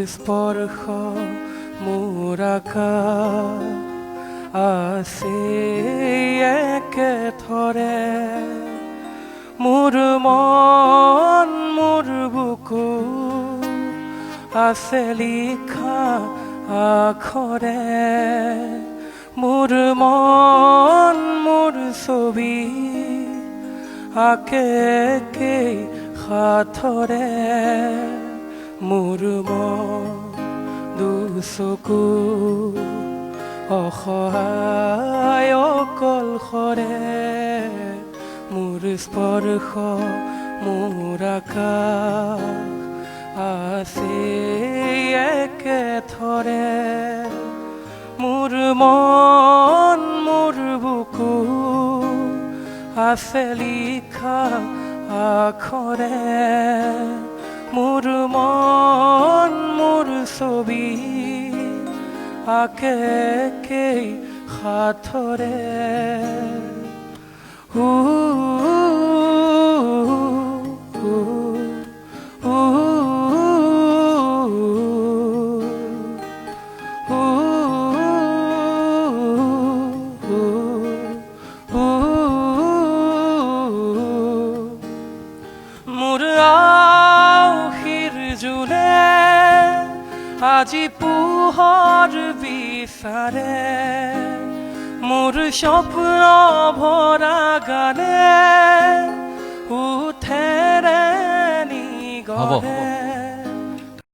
স্পৰ্শ মোৰ আকাশ আছে একেথৰে মোৰ মন মোৰ বুকু আছে লিখা আখৰে মোৰ মন মোৰ ছবি আকে হাতৰে মোৰ মন দুচকু অসহায় অকলশৰে মোৰ স্পৰ্শ মোৰ আকাশ আছে একেথৰে মোৰ মন মোৰ বুকু আছে লিখা আখৰে মোৰ মন মোৰ ছবি আকে হাতৰে মোৰ আশীৰ জোনে আজি পোহৰ বিচাৰে মোৰ স্বপ্ন ভৰা গানে উঠেৰে নিগৰে